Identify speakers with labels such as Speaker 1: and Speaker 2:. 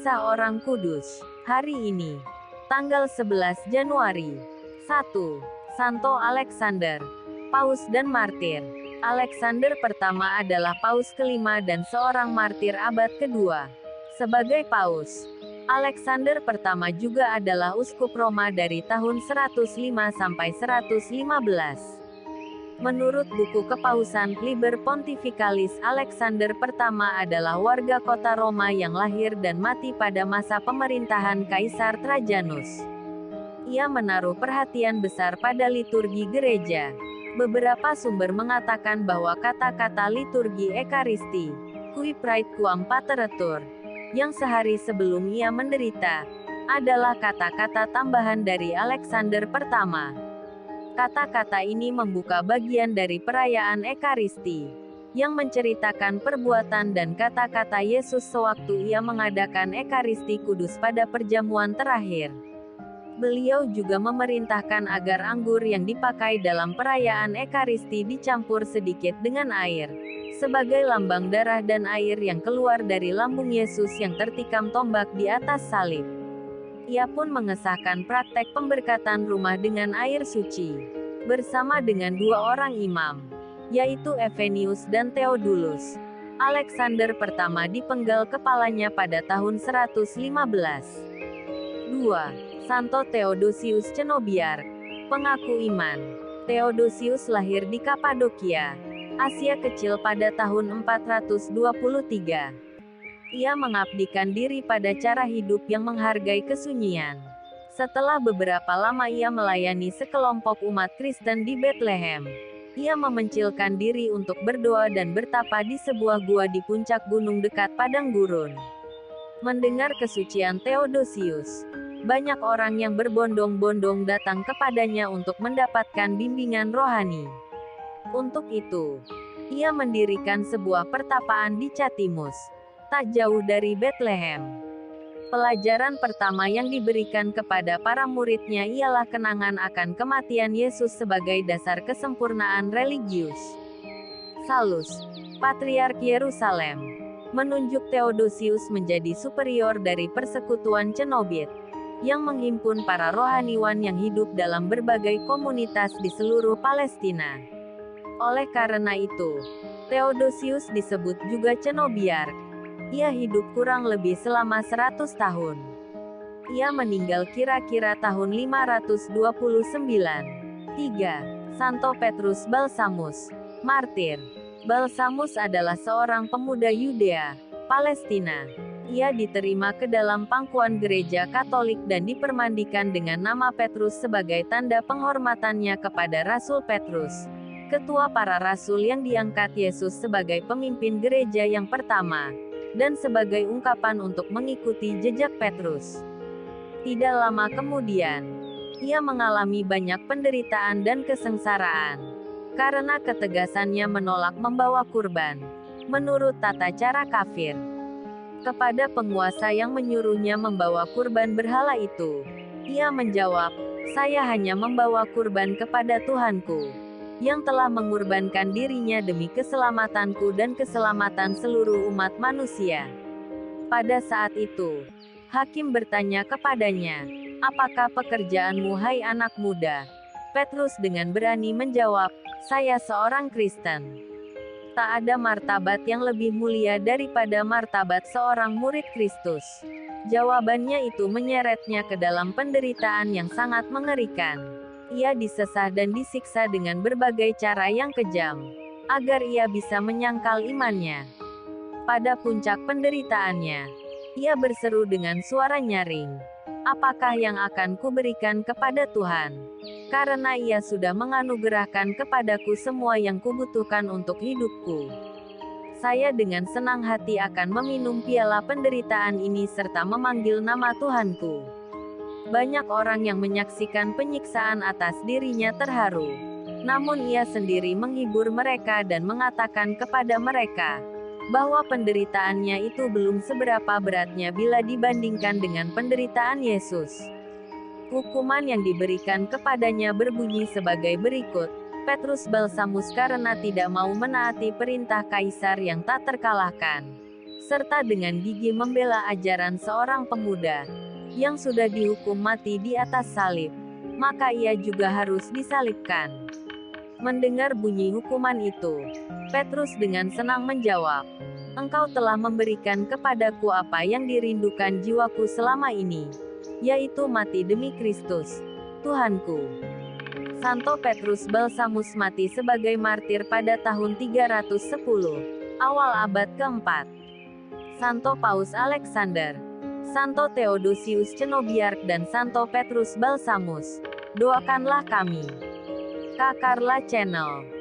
Speaker 1: Kisah Orang Kudus. Hari ini, tanggal 11 Januari. 1. Santo Alexander, Paus dan Martir. Alexander pertama adalah Paus kelima dan seorang martir abad kedua. Sebagai Paus, Alexander pertama juga adalah uskup Roma dari tahun 105 sampai 115. Menurut buku kepausan Liber Pontificalis, Alexander pertama adalah warga kota Roma yang lahir dan mati pada masa pemerintahan Kaisar Trajanus. Ia menaruh perhatian besar pada liturgi gereja. Beberapa sumber mengatakan bahwa kata-kata liturgi Ekaristi, Qui Prait Quam Pateretur, yang sehari sebelum ia menderita, adalah kata-kata tambahan dari Alexander pertama. Kata-kata ini membuka bagian dari perayaan Ekaristi, yang menceritakan perbuatan dan kata-kata Yesus sewaktu ia mengadakan Ekaristi Kudus pada perjamuan terakhir. Beliau juga memerintahkan agar anggur yang dipakai dalam perayaan Ekaristi dicampur sedikit dengan air, sebagai lambang darah dan air yang keluar dari lambung Yesus yang tertikam tombak di atas salib. Ia pun mengesahkan praktek pemberkatan rumah dengan air suci, bersama dengan dua orang imam, yaitu Evenius dan Theodulus. Alexander pertama dipenggal kepalanya pada tahun 115. 2. Santo Theodosius Cenobiarch, pengaku iman. Theodosius lahir di Kapadokia, Asia Kecil pada tahun 423. Ia mengabdikan diri pada cara hidup yang menghargai kesunyian. Setelah beberapa lama ia melayani sekelompok umat Kristen di Bethlehem. Ia memencilkan diri untuk berdoa dan bertapa di sebuah gua di puncak gunung dekat padang gurun. Mendengar kesucian Theodosius, banyak orang yang berbondong-bondong datang kepadanya untuk mendapatkan bimbingan rohani. Untuk itu, ia mendirikan sebuah pertapaan di Chatimus, tak jauh dari Bethlehem. Pelajaran pertama yang diberikan kepada para muridnya ialah kenangan akan kematian Yesus sebagai dasar kesempurnaan religius. Salus, Patriark Yerusalem, menunjuk Theodosius menjadi superior dari persekutuan cenobit, yang menghimpun para rohaniwan yang hidup dalam berbagai komunitas di seluruh Palestina. Oleh karena itu, Theodosius disebut juga Cenobiarch. Ia hidup kurang lebih selama 100 tahun. Ia meninggal kira-kira tahun 529. 3. Santo Petrus Balsamus, martir. Balsamus adalah seorang pemuda Yudea, Palestina. Ia diterima ke dalam pangkuan gereja Katolik dan dipermandikan dengan nama Petrus sebagai tanda penghormatannya kepada Rasul Petrus, ketua para rasul yang diangkat Yesus sebagai pemimpin gereja yang pertama, dan sebagai ungkapan untuk mengikuti jejak Petrus. Tidak lama kemudian, ia mengalami banyak penderitaan dan kesengsaraan, karena ketegasannya menolak membawa kurban, menurut tata cara kafir. Kepada penguasa yang menyuruhnya membawa kurban berhala itu, ia menjawab, "Saya hanya membawa kurban kepada Tuhanku, yang telah mengorbankan dirinya demi keselamatanku dan keselamatan seluruh umat manusia." Pada saat itu, hakim bertanya kepadanya, "Apakah pekerjaanmu, hai anak muda?" Petrus dengan berani menjawab, "Saya seorang Kristen." Tak ada martabat yang lebih mulia daripada martabat seorang murid Kristus. Jawabannya itu menyeretnya ke dalam penderitaan yang sangat mengerikan. Ia disesah dan disiksa dengan berbagai cara yang kejam, agar ia bisa menyangkal imannya. Pada puncak penderitaannya, ia berseru dengan suara nyaring, "Apakah yang akan kuberikan kepada Tuhan? Karena ia sudah menganugerahkan kepadaku semua yang kubutuhkan untuk hidupku. Saya dengan senang hati akan meminum piala penderitaan ini serta memanggil nama Tuhanku." Banyak orang yang menyaksikan penyiksaan atas dirinya terharu. Namun ia sendiri menghibur mereka dan mengatakan kepada mereka, bahwa penderitaannya itu belum seberapa beratnya bila dibandingkan dengan penderitaan Yesus. Hukuman yang diberikan kepadanya berbunyi sebagai berikut, Petrus Balsamus karena tidak mau menaati perintah Kaisar yang tak terkalahkan. serta dengan gigih membela ajaran seorang pemuda yang sudah dihukum mati di atas salib, maka ia juga harus disalibkan. Mendengar bunyi hukuman itu, Petrus dengan senang menjawab, "Engkau telah memberikan kepadaku apa yang dirindukan jiwaku selama ini, yaitu mati demi Kristus, Tuhanku." Santo Petrus Balsamus mati sebagai martir pada tahun 310, awal abad keempat. Santo Paus Alexander, Santo Theodosius Cenobiarch dan Santo Petrus Balsamus, doakanlah kami. Kakarla Channel.